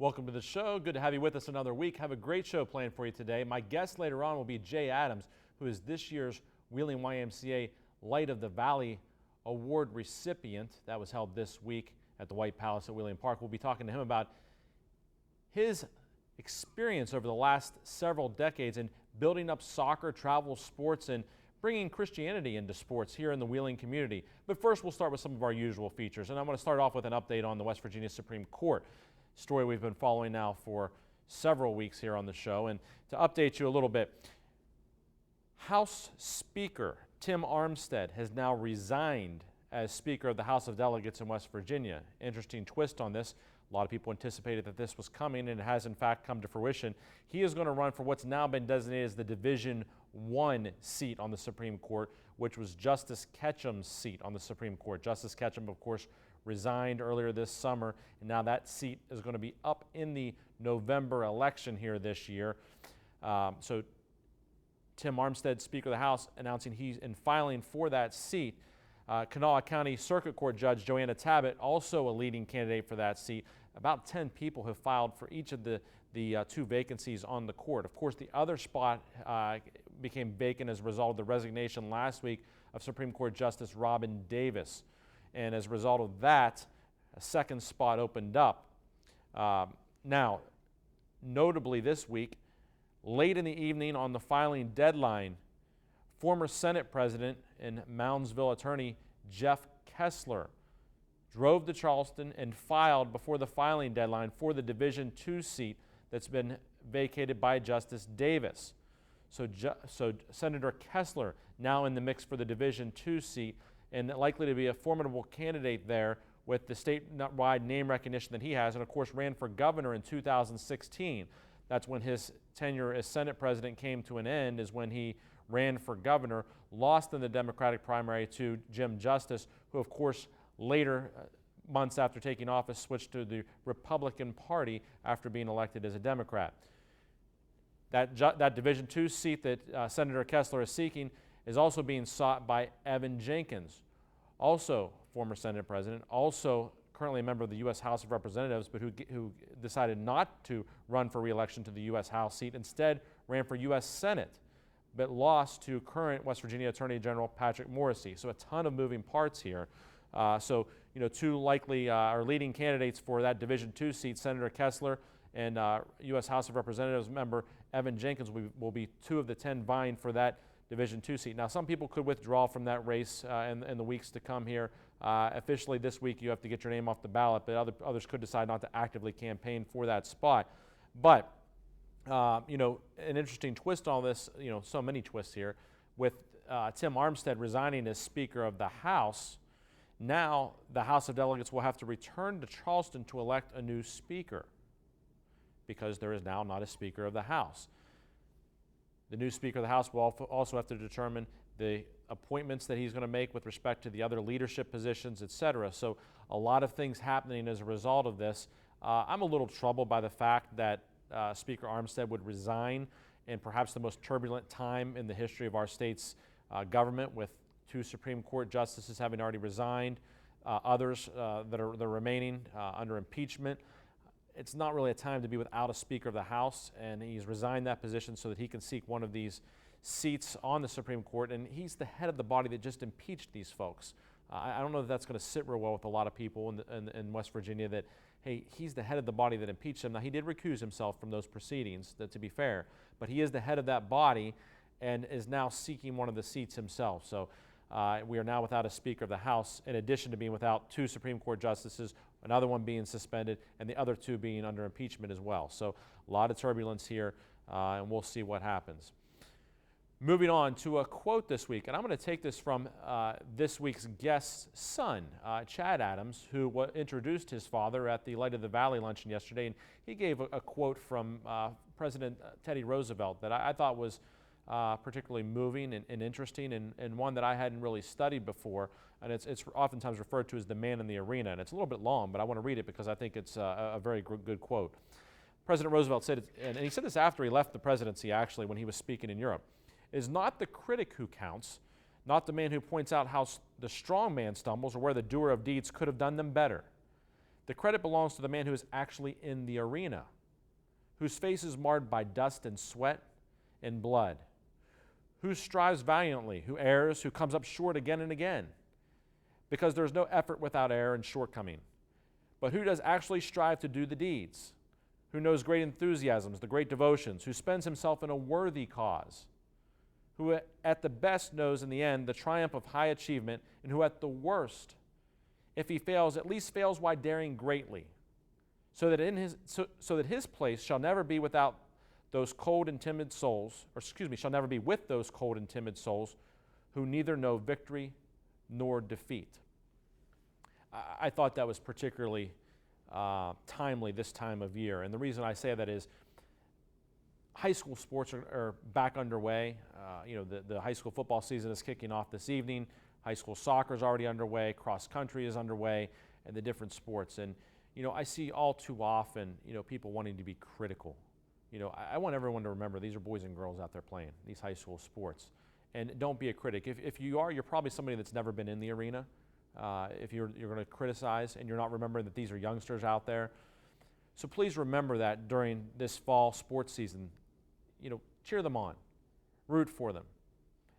Welcome to the show. Good to have you with us another week. Have a great show planned for you today. My guest later on will be Jay Adams, who is this year's Wheeling YMCA Light of the Valley Award recipient. That was held this week at the White Palace at Wheeling Park. We'll be talking to him about his experience over the last several decades in building up soccer, travel sports, and bringing Christianity into sports here in the Wheeling community. But first, we'll start with some of our usual features, and I want to start off with an update on the West Virginia Supreme Court, story we've been following now for several weeks here on the show. And to update you a little bit, House Speaker Tim Armstead has now resigned as Speaker of the House of Delegates in West Virginia. Interesting twist on this. A lot of people anticipated that this was coming, and it has in fact come to fruition. He is going to run for what's now been designated as the Division I seat on the Supreme Court, which was Justice Ketchum's seat on the Supreme Court. Justice Ketchum, of course, resigned earlier this summer, and now that seat is going to be up in the November election here this year. So Tim Armstead, Speaker of the House, announcing he's in filing for that seat. Kanawha County Circuit Court Judge Joanna Tabbitt, also a leading candidate for that seat. About 10 people have filed for each of the two vacancies on the court. Of course, the other spot became vacant as a result of the resignation last week of Supreme Court Justice Robin Davis. And as a result of that, a second spot opened up. Now, notably this week, late in the evening on the filing deadline, former Senate President and Moundsville attorney Jeff Kessler drove to Charleston and filed before the filing deadline for the Division II seat that's been vacated by Justice Davis. So Senator Kessler now in the mix for the Division II seat, and likely to be a formidable candidate there with the statewide name recognition that he has, and of course ran for governor in 2016. That's when his tenure as Senate President came to an end, is when he ran for governor, lost in the Democratic primary to Jim Justice, who of course later, months after taking office, switched to the Republican Party after being elected as a Democrat. That Division II seat that Senator Kessler is seeking is also being sought by Evan Jenkins, also former Senate President, also currently a member of the U.S. House of Representatives, but who decided not to run for re-election to the U.S. House seat. Instead, ran for U.S. Senate, but lost to current West Virginia Attorney General Patrick Morrisey. So a ton of moving parts here. Two likely or leading candidates for that Division II seat, Senator Kessler and U.S. House of Representatives member Evan Jenkins will be two of the 10 vying for that Division II seat. Now, some people could withdraw from that race in the weeks to come here. Officially this week, you have to get your name off the ballot, but others could decide not to actively campaign for that spot. But, an interesting twist on all this, so many twists here, with Tim Armstead resigning as Speaker of the House. Now, the House of Delegates will have to return to Charleston to elect a new Speaker, because there is now not a Speaker of the House. The new Speaker of the House will also have to determine the appointments that he's going to make with respect to the other leadership positions, etc. So a lot of things happening as a result of this. I'm a little troubled by the fact that Speaker Armstead would resign in perhaps the most turbulent time in the history of our state's government, with two Supreme Court justices having already resigned, others that are remaining under impeachment. It's not really a time to be without a Speaker of the House, and he's resigned that position so that he can seek one of these seats on the Supreme Court, and he's the head of the body that just impeached these folks. I don't know if that's going to sit real well with a lot of people in West Virginia, that, hey, he's the head of the body that impeached him. Now, he did recuse himself from those proceedings, to be fair, but he is the head of that body and is now seeking one of the seats himself. So we are now without a Speaker of the House, in addition to being without two Supreme Court justices, another one being suspended, and the other two being under impeachment as well. So a lot of turbulence here, and we'll see what happens. Moving on to a quote this week, and I'm going to take this from this week's guest's son, Chad Adams, who introduced his father at the Light of the Valley luncheon yesterday, and he gave a quote from President Teddy Roosevelt that I thought was particularly moving and interesting, and one that I hadn't really studied before, and it's oftentimes referred to as the man in the arena, and it's a little bit long, but I want to read it because I think it's a very good quote. President Roosevelt said, and he said this after he left the presidency, actually, when he was speaking in Europe, "It is not the critic who counts, not the man who points out how the strong man stumbles or where the doer of deeds could have done them better. The credit belongs to the man who is actually in the arena, whose face is marred by dust and sweat and blood, who strives valiantly, who errs, who comes up short again and again, because there is no effort without error and shortcoming. But who does actually strive to do the deeds, who knows great enthusiasms, the great devotions, who spends himself in a worthy cause, who at the best knows in the end the triumph of high achievement, and who at the worst, if he fails, at least fails while daring greatly, so that his place shall never be without those cold and timid souls, shall never be with those cold and timid souls who neither know victory nor defeat. I thought that was particularly timely this time of year. And the reason I say that is high school sports are back underway. The high school football season is kicking off this evening. High school soccer is already underway. Cross country is underway, and the different sports. And, I see all too often, people wanting to be critical. I want everyone to remember these are boys and girls out there playing these high school sports. And don't be a critic. If you are, you're probably somebody that's never been in the arena. If you're going to criticize and you're not remembering that these are youngsters out there. So please remember that during this fall sports season, cheer them on, root for them.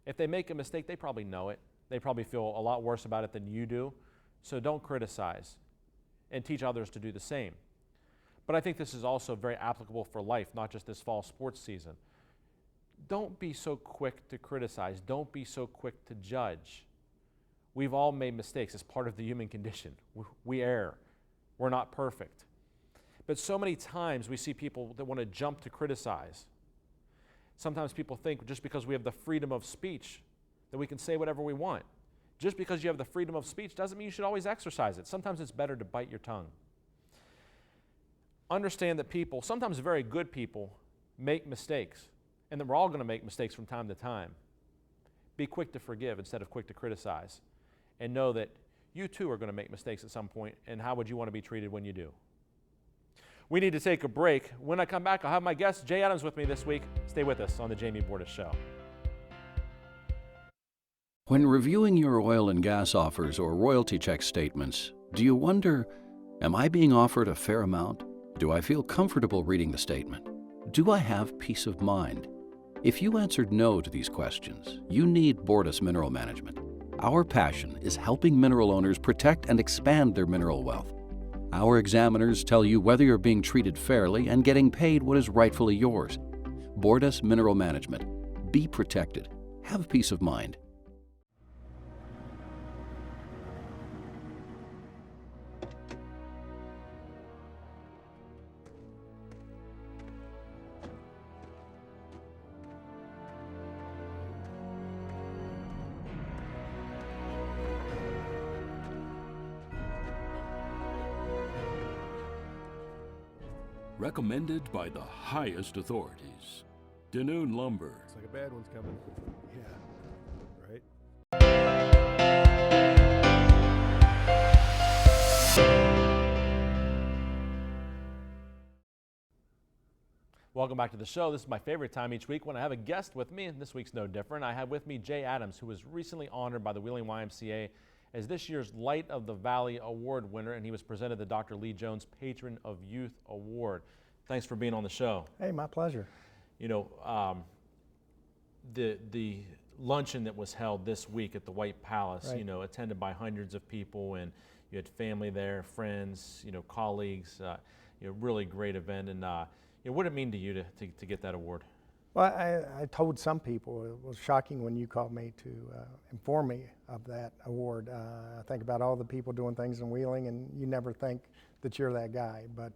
If they make a mistake, they probably know it. They probably feel a lot worse about it than you do. So don't criticize and teach others to do the same. But I think this is also very applicable for life, not just this fall sports season. Don't be so quick to criticize. Don't be so quick to judge. We've all made mistakes. It's part of the human condition. We err. We're not perfect. But so many times we see people that want to jump to criticize. Sometimes people think just because we have the freedom of speech that we can say whatever we want. Just because you have the freedom of speech doesn't mean you should always exercise it. Sometimes it's better to bite your tongue. Understand that people, sometimes very good people, make mistakes, and that we're all going to make mistakes from time to time. Be quick to forgive instead of quick to criticize, and know that you too are going to make mistakes at some point, and how would you want to be treated when you do? We need to take a break. When I come back, I'll have my guest, Jay Adams, with me this week. Stay with us on the Jamie Bordas Show. When reviewing your oil and gas offers or royalty check statements, do you wonder, am I being offered a fair amount? Do I feel comfortable reading the statement? Do I have peace of mind? If you answered no to these questions, you need Bordas Mineral Management. Our passion is helping mineral owners protect and expand their mineral wealth. Our examiners tell you whether you're being treated fairly and getting paid what is rightfully yours. Bordas Mineral Management. Be protected. Have peace of mind. Recommended by the highest authorities. Danoon Lumber. Looks like a bad one's coming. Yeah. Right? Welcome back to the show. This is my favorite time each week when I have a guest with me, and this week's no different. I have with me Jay Adams, who was recently honored by the Wheeling YMCA as this year's Light of the Valley Award winner, and he was presented the Dr. Lee Jones Patron of Youth Award. Thanks for being on the show. Hey, my pleasure. The luncheon that was held this week at the White Palace, Right. Attended by hundreds of people, and you had family there, friends, colleagues, really great event. And what did it mean to you to get that award? Well, I told some people it was shocking when you called me to inform me of that award. I think about all the people doing things in Wheeling, and you never think that you're that guy. But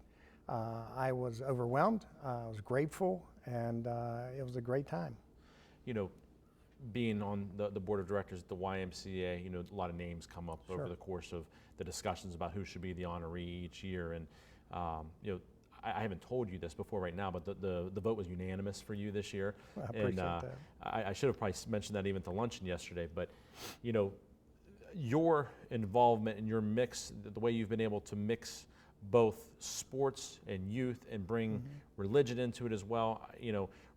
I was overwhelmed. I was grateful, and it was a great time. Being on the board of directors at the YMCA, a lot of names come up Sure. over the course of the discussions about who should be the honoree each year. And, I haven't told you this before right now, but the vote was unanimous for you this year. I appreciate that. I should have probably mentioned that even at the luncheon yesterday, but your involvement and your mix, the way you've been able to mix both sports and youth and bring religion into it as well,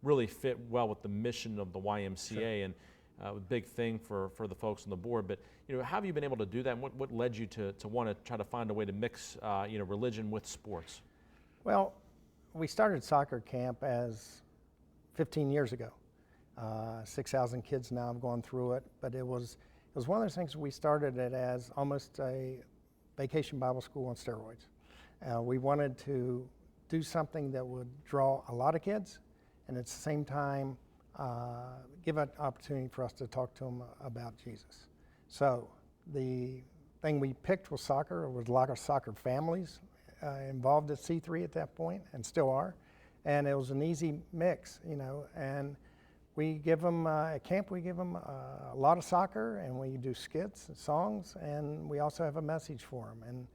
really fit well with the mission of the YMCA. Sure. And big thing for the folks on the board. But how have you been able to do that? And what led you to want to try to find a way to mix religion with sports? Well, we started soccer camp as 15 years ago. 6,000 kids now have gone through it, but it was one of those things. We started it as almost a vacation Bible school on steroids. We wanted to do something that would draw a lot of kids, and at the same time give an opportunity for us to talk to them about Jesus. So the thing we picked was soccer. There was a lot of soccer families involved at C3 at that point, and still are, and it was an easy mix, and we give them, at camp, we give them a lot of soccer, and we do skits and songs, and we also have a message for them. And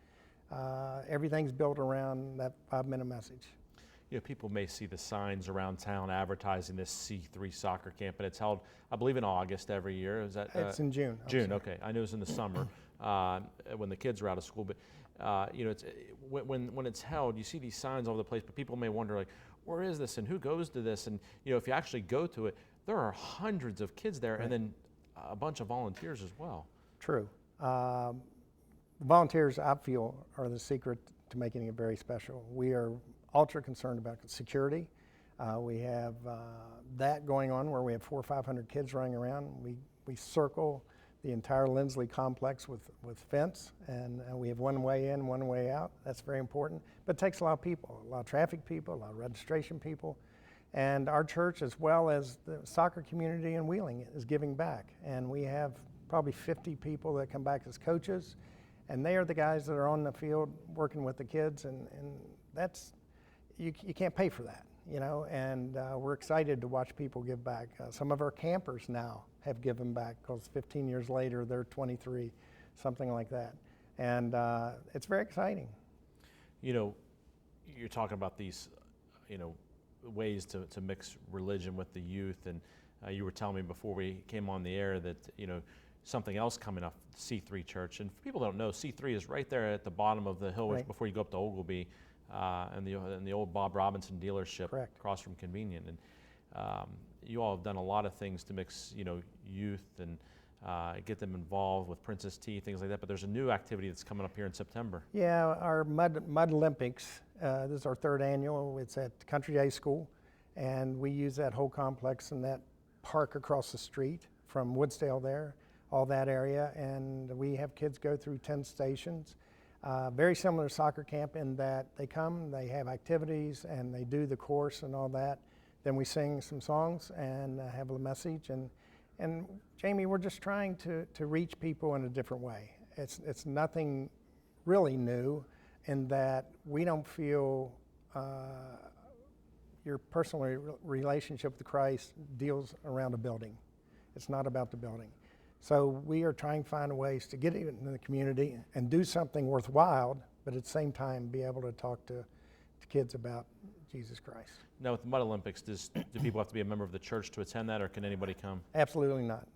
everything's built around that 5-minute message. People may see the signs around town advertising this C3 soccer camp, and it's held, I believe, in August every year. Is that? It's in June. June, okay. I knew it was in the summer when the kids are out of school. But it's when it's held, you see these signs all over the place, but people may wonder, like, where is this and who goes to this? And if you actually go to it, there are hundreds of kids there, right, and then a bunch of volunteers as well. True. Volunteers, I feel, are the secret to making it very special. We are ultra concerned about security. We have that going on where we have 400 or 500 kids running around. We circle the entire Lindsley complex with fence, and we have one way in, one way out. That's very important, but it takes a lot of people, a lot of traffic people, a lot of registration people. And our church, as well as the soccer community in Wheeling, is giving back. And we have probably 50 people that come back as coaches, and they are the guys that are on the field working with the kids, and that's, you can't pay for that, and we're excited to watch people give back. Some of our campers now have given back because 15 years later, they're 23, something like that. And it's very exciting. You're talking about these, ways to mix religion with the youth, and you were telling me before we came on the air that something else coming up, C3 Church. And for people that don't know, C3 is right there at the bottom of the hill, right, before you go up to Ogleby, and the old Bob Robinson dealership, correct, across from Convenient. And you all have done a lot of things to mix youth and get them involved with Princess Tea, things like that. But there's a new activity that's coming up here in September. Yeah, our Mud Olympics. This is our 3rd annual. It's at Country Day School, and we use that whole complex and that park across the street from Woodsdale there, all that area, and we have kids go through 10 stations. Very similar to soccer camp in that they come, they have activities, and they do the course and all that. Then we sing some songs and have a message. And Jamie, we're just trying to reach people in a different way. It's nothing really new in that we don't feel your personal relationship with Christ deals around a building. It's not about the building. So we are trying to find ways to get into the community and do something worthwhile, but at the same time be able to talk to kids about Jesus Christ. Now with the Mud Olympics, do people have to be a member of the church to attend that, or can anybody come? Absolutely not.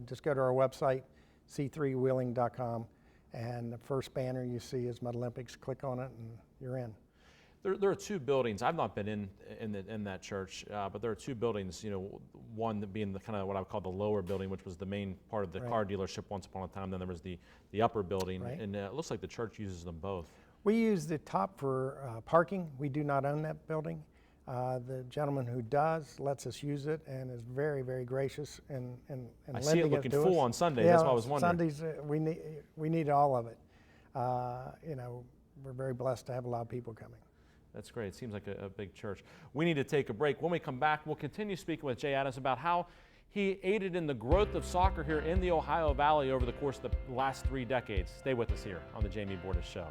Just go to our website, c3wheeling.com, and the first banner you see is Mud Olympics. Click on it and you're in. There are 2 buildings. I've not been in that church, but there are 2 buildings. One being the kind of what I would call the lower building, which was the main part of the right, car dealership once upon a time. Then there was the upper building, right, and it looks like the church uses them both. We use the top for parking. We do not own that building. The gentleman who does lets us use it and is very, very gracious in lending it to us. I see it looking full on Sunday. Yeah, that's why I was wondering. Sundays, we need all of it. We're very blessed to have a lot of people coming. That's great. It seems like a big church. We need to take a break. When we come back, we'll continue speaking with Jay Adams about how he aided in the growth of soccer here in the Ohio Valley over the course of the last 3 decades. Stay with us here on the Jamie Bordas Show.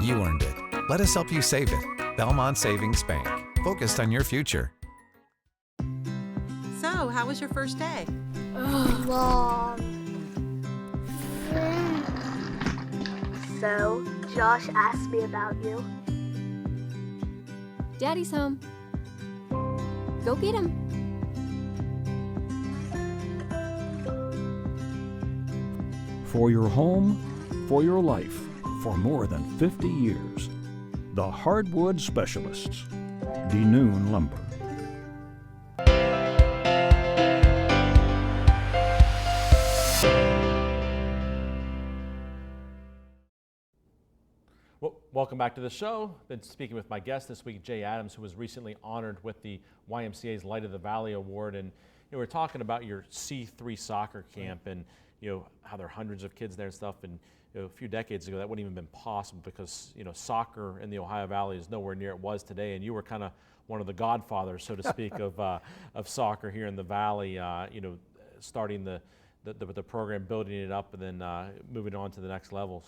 You earned it. Let us help you save it. Belmont Savings Bank. Focused on your future. So, how was your first day? Long. So, Josh asked me about you. Daddy's home. Go get him. For your home, for your life, for more than 50 years. The Hardwood Specialists. DeNoon Lumber. Well, welcome back to the show. Been speaking with my guest this week, Jay Adams, who was recently honored with the YMCA's Light of the Valley Award. And we're talking about your C3 soccer camp and how there are hundreds of kids there and stuff. And a few decades ago, that wouldn't even been possible because soccer in the Ohio Valley is nowhere near it was today. And you were kind of one of the godfathers, so to speak, of soccer here in the valley. Starting the program, building it up, and then moving on to the next levels.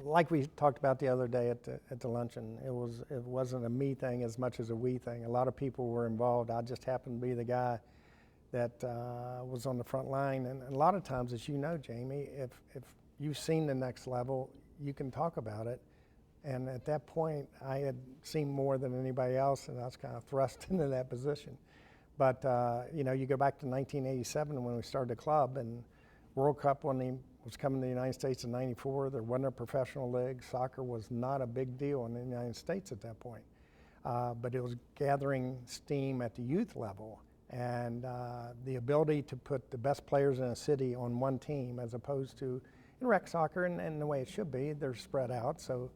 Like we talked about the other day at the luncheon, it wasn't a me thing as much as a we thing. A lot of people were involved. I just happened to be the guy that was on the front line. And a lot of times, as you know, Jamie, if you've seen the next level, you can talk about it. And at that point, I had seen more than anybody else, and I was kind of thrust into that position. But you go back to 1987 when we started the club, and World Cup when was coming to the United States in '94. There wasn't a professional league. Soccer was not a big deal in the United States at that point. But it was gathering steam at the youth level. And the ability to put the best players in a city on one team as opposed to in rec soccer, and the way it should be, they're spread out, so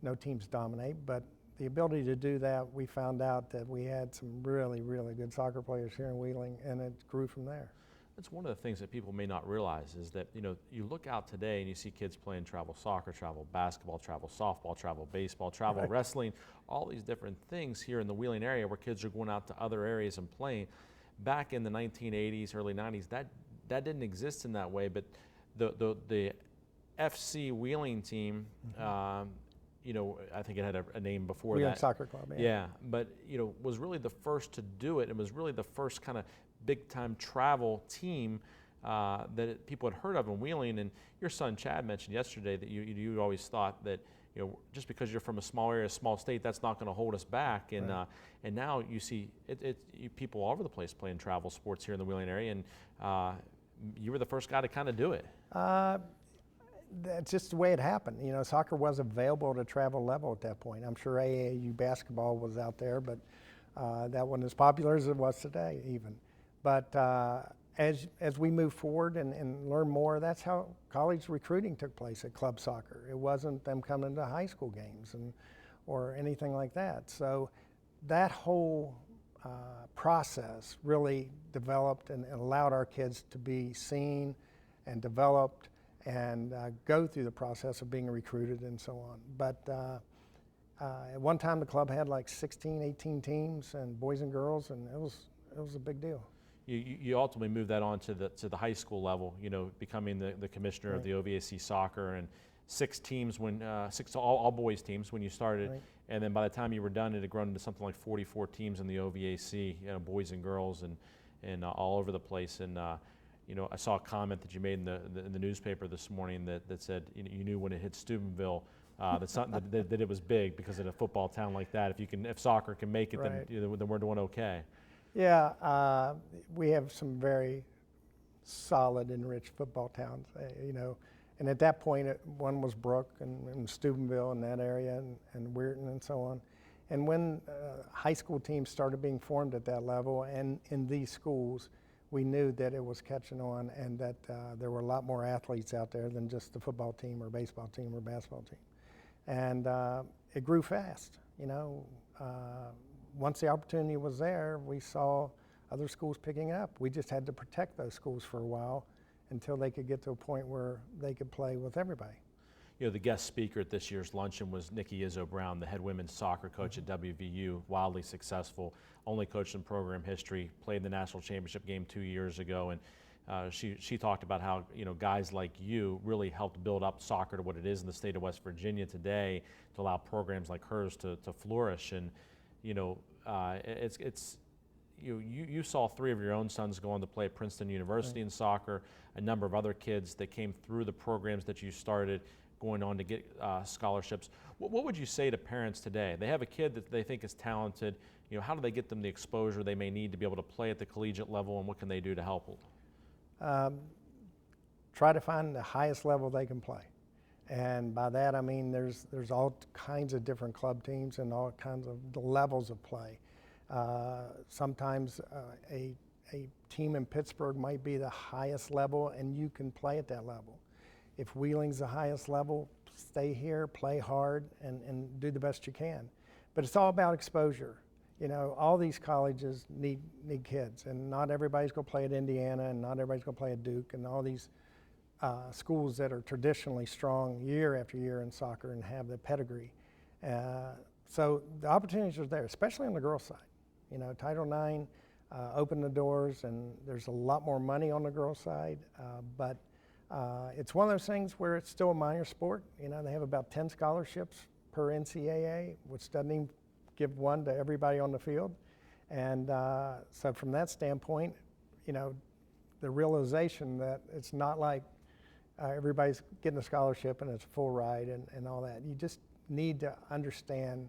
no teams dominate. But the ability to do that, we found out that we had some really, really good soccer players here in Wheeling, and it grew from there. That's one of the things that people may not realize is that, you look out today and you see kids playing travel soccer, travel basketball, travel softball, travel baseball, travel wrestling, all these different things here in the Wheeling area where kids are going out to other areas and playing. Back in the 1980s, early 90s, that didn't exist in that way, but the FC Wheeling team, I think it had a name before Wheeling that. Soccer Club, yeah. Yeah, but was really the first to do it. It was really the first kind of big-time travel team that people had heard of in Wheeling. And your son Chad mentioned yesterday that you always thought that just because you're from a small area, a small state, that's not going to hold us back. And and now you see people all over the place playing travel sports here in the Wheeling area, and you were the first guy to kind of do it. That's just the way it happened. Soccer was available at a travel level at that point. I'm sure AAU basketball was out there, but that wasn't as popular as it was today even. But as we move forward and learn more, that's how college recruiting took place at club soccer. It wasn't them coming to high school games or anything like that. So that whole process really developed and allowed our kids to be seen and developed and go through the process of being recruited and so on. But at one time the club had like 16, 18 teams and boys and girls, and it was a big deal. You ultimately moved that on to the high school level, becoming the commissioner of the OVAC soccer, and 6 teams six all boys teams when you started, and then by the time you were done, it had grown into something like 44 teams in the OVAC, boys and girls, and all over the place. And I saw a comment that you made in the newspaper this morning that said you knew when it hit Steubenville that it was big because in a football town like that, if soccer can make it, then we're doing okay. Yeah, we have some very solid and rich football towns, and at that point, one was Brook and Steubenville in that area and Weirton and so on. And when high school teams started being formed at that level and in these schools, we knew that it was catching on and that there were a lot more athletes out there than just the football team or baseball team or basketball team. And it grew fast, Once the opportunity was there, we saw other schools picking it up. We just had to protect those schools for a while until they could get to a point where they could play with everybody. The guest speaker at this year's luncheon was Nikki Izzo-Brown, the head women's soccer coach at WVU, wildly successful, only coach in program history, played the national championship game 2 years ago, and she talked about how guys like you really helped build up soccer to what it is in the state of West Virginia today to allow programs like hers to flourish. And you saw 3 of your own sons go on to play at Princeton University in soccer, a number of other kids that came through the programs that you started going on to get scholarships. What would you say to parents today? They have a kid that they think is talented. How do they get them the exposure they may need to be able to play at the collegiate level, and what can they do to help? Try to find the highest level they can play. And by that I mean there's all kinds of different club teams and all kinds of levels of play. Sometimes a team in Pittsburgh might be the highest level and you can play at that level. If Wheeling's the highest level, stay here, play hard, and do the best you can. But it's all about exposure. All these colleges need kids, and not everybody's going to play at Indiana, and not everybody's going to play at Duke, and all these schools that are traditionally strong year after year in soccer and have the pedigree. So the opportunities are there, especially on the girls' side. Title IX opened the doors, and there's a lot more money on the girls' side, but it's one of those things where it's still a minor sport. They have about 10 scholarships per NCAA, which doesn't even give one to everybody on the field. And so from that standpoint, the realization that it's not like everybody's getting a scholarship and it's a full ride and all that. You just need to understand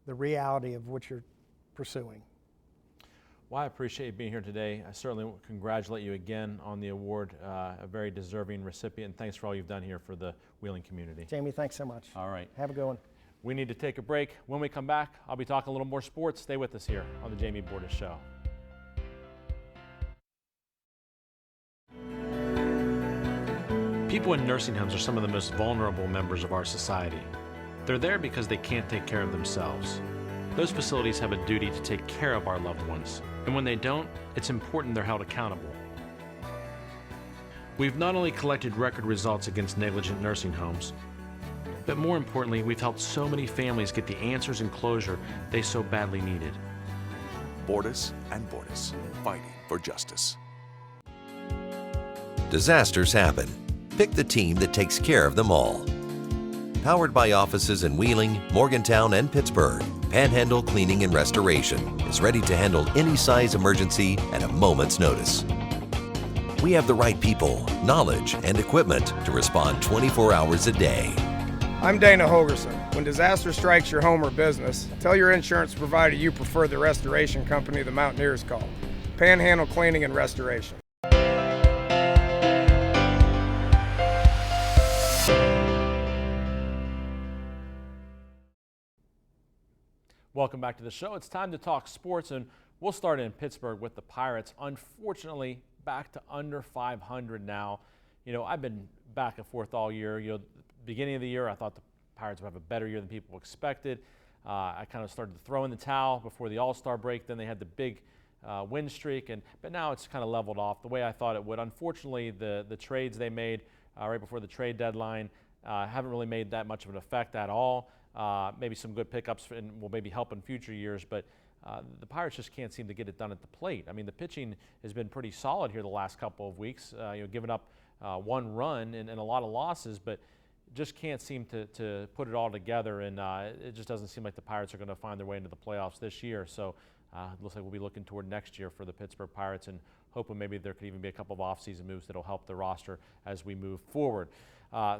the reality of what you're pursuing. Well, I appreciate you being here today. I certainly congratulate you again on the award, a very deserving recipient. Thanks for all you've done here for the Wheeling community. Jamie, thanks so much. All right. Have a good one. We need to take a break. When we come back, I'll be talking a little more sports. Stay with us here on the Jamie Bordas Show. People in nursing homes are some of the most vulnerable members of our society. They're there because they can't take care of themselves. Those facilities have a duty to take care of our loved ones, and when they don't, it's important they're held accountable. We've not only collected record results against negligent nursing homes, but more importantly, we've helped so many families get the answers and closure they so badly needed. Bordas and Bordas, fighting for justice. Disasters happen. Pick the team that takes care of them all. Powered by offices in Wheeling, Morgantown, and Pittsburgh, Panhandle Cleaning and Restoration is ready to handle any size emergency at a moment's notice. We have the right people, knowledge, and equipment to respond 24 hours a day. I'm Dana Holgerson. When disaster strikes your home or business, tell your insurance provider you prefer the restoration company the Mountaineers call, Panhandle Cleaning and Restoration. Welcome back to the show. It's time to talk sports, and we'll start in Pittsburgh with the Pirates. Unfortunately, back to under 500 now. I've been back and forth all year. Beginning of the year, I thought the Pirates would have a better year than people expected. I kind of started to throw in the towel before the All-Star break. Then they had the big win streak, but now it's kind of leveled off the way I thought it would. Unfortunately, the trades they made right before the trade deadline haven't really made that much of an effect at all. Maybe some good pickups and will maybe help in future years, but the Pirates just can't seem to get it done at the plate. I mean, the pitching has been pretty solid here the last couple of weeks, giving up one run and a lot of losses, but just can't seem to put it all together, and it just doesn't seem like the Pirates are going to find their way into the playoffs this year. So it looks like we'll be looking toward next year for the Pittsburgh Pirates and hoping maybe there could even be a couple of off-season moves that'll help the roster as we move forward.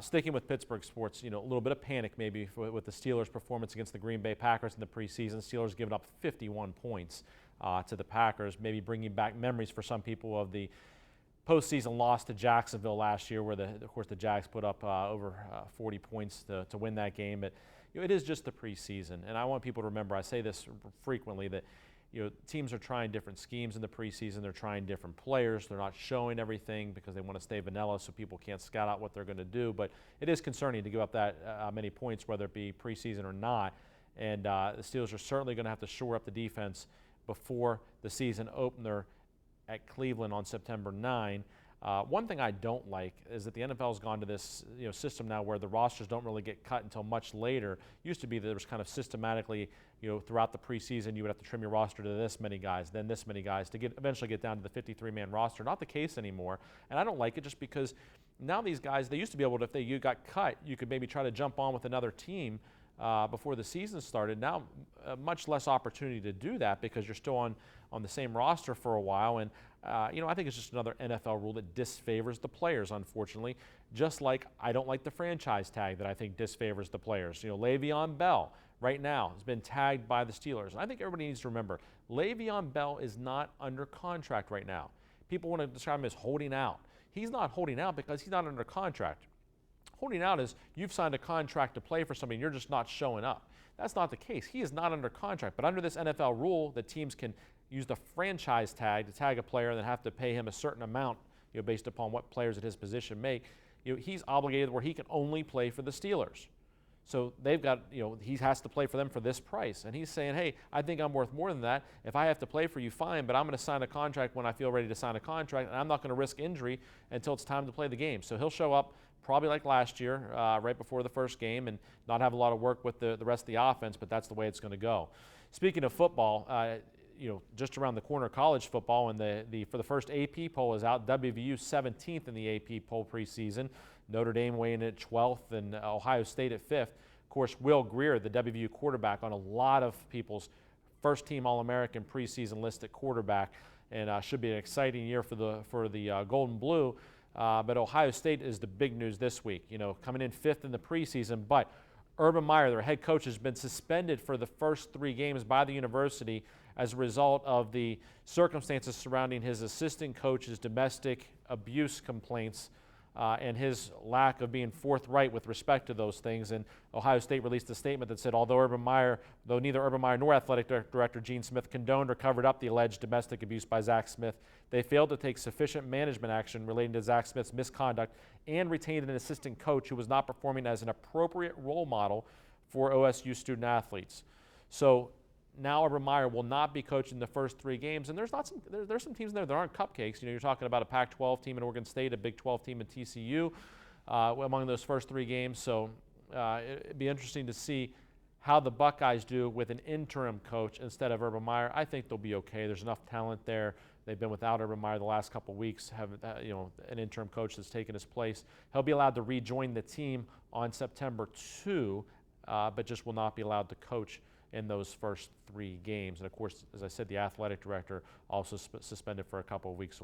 Sticking with Pittsburgh sports, a little bit of panic maybe with the Steelers' performance against the Green Bay Packers in the preseason. Steelers giving up 51 points to the Packers, maybe bringing back memories for some people of the postseason loss to Jacksonville last year, where of course the Jags put up over 40 points to win that game. But it is just the preseason, and I want people to remember. I say this frequently that. Teams are trying different schemes in the preseason. They're trying different players. They're not showing everything because they want to stay vanilla so people can't scout out what they're going to do. But it is concerning to give up that many points, whether it be preseason or not. And the Steelers are certainly going to have to shore up the defense before the season opener at Cleveland on September 9. One thing I don't like is that the NFL has gone to this system now where the rosters don't really get cut until much later. It used to be that there was kind of systematically, throughout the preseason, you would have to trim your roster to this many guys, then this many guys to eventually get down to the 53-man roster. Not the case anymore, and I don't like it just because now these guys, they used to be able to, if you got cut, you could maybe try to jump on with another team before the season started. Now, much less opportunity to do that because you're still on the same roster for a while, and I think it's just another NFL rule that disfavors the players, unfortunately, just like I don't like the franchise tag that I think disfavors the players. Le'Veon Bell right now has been tagged by the Steelers. And I think everybody needs to remember, Le'Veon Bell is not under contract right now. People want to describe him as holding out. He's not holding out because he's not under contract. Holding out is you've signed a contract to play for somebody and you're just not showing up. That's not the case. He is not under contract. But under this NFL rule that teams can use the franchise tag to tag a player and then have to pay him a certain amount, based upon what players at his position make, he's obligated where he can only play for the Steelers. So they've got, he has to play for them for this price. And he's saying, hey, I think I'm worth more than that. If I have to play for you, fine, but I'm going to sign a contract when I feel ready to sign a contract, and I'm not going to risk injury until it's time to play the game. So he'll show up probably like last year, right before the first game, and not have a lot of work with the rest of the offense, but that's the way it's going to go. Speaking of football, just around the corner, college football, and for the first AP poll is out. WVU 17th in the AP poll preseason. Notre Dame weighing in at 12th, and Ohio State at 5th. Of course, Will Grier, the WVU quarterback, on a lot of people's first-team All-American preseason list at quarterback, and should be an exciting year for the Golden Blue. But Ohio State is the big news this week. Coming in 5th in the preseason, but Urban Meyer, their head coach, has been suspended for the first 3 games by the university as a result of the circumstances surrounding his assistant coach's domestic abuse complaints and his lack of being forthright with respect to those things. And Ohio State released a statement that said, though neither Urban Meyer nor athletic director Gene Smith condoned or covered up the alleged domestic abuse by Zach Smith, they failed to take sufficient management action relating to Zach Smith's misconduct and retained an assistant coach who was not performing as an appropriate role model for OSU student athletes. So now Urban Meyer will not be coaching the first 3 games, and there's some teams in there that aren't cupcakes. You're talking about a Pac-12 team in Oregon State, a Big 12 team in TCU among those first 3 games. So it'd be interesting to see how the Buckeyes do with an interim coach instead of Urban Meyer. I think they'll be okay. There's enough talent there. They've been without Urban Meyer the last couple of weeks, have an interim coach that's taken his place. He'll be allowed to rejoin the team on September 2, but just will not be allowed to coach in those first 3 games. And of course, as I said, the athletic director also suspended for a couple of weeks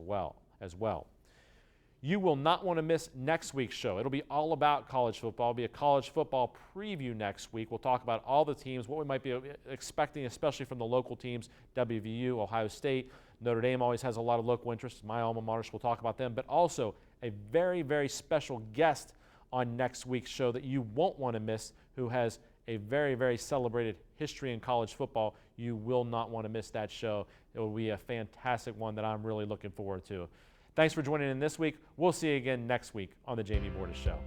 as well. You will not want to miss next week's show. It'll be all about college football. It'll be a college football preview next week. We'll talk about all the teams, what we might be expecting, especially from the local teams, WVU, Ohio State. Notre Dame always has a lot of local interest. My alma mater, so we'll talk about them, but also a very, very special guest on next week's show that you won't want to miss, who has a very, very celebrated history in college football. You will not want to miss that show. It will be a fantastic one that I'm really looking forward to. Thanks for joining in this week. We'll see you again next week on The Jamie Bordas Show.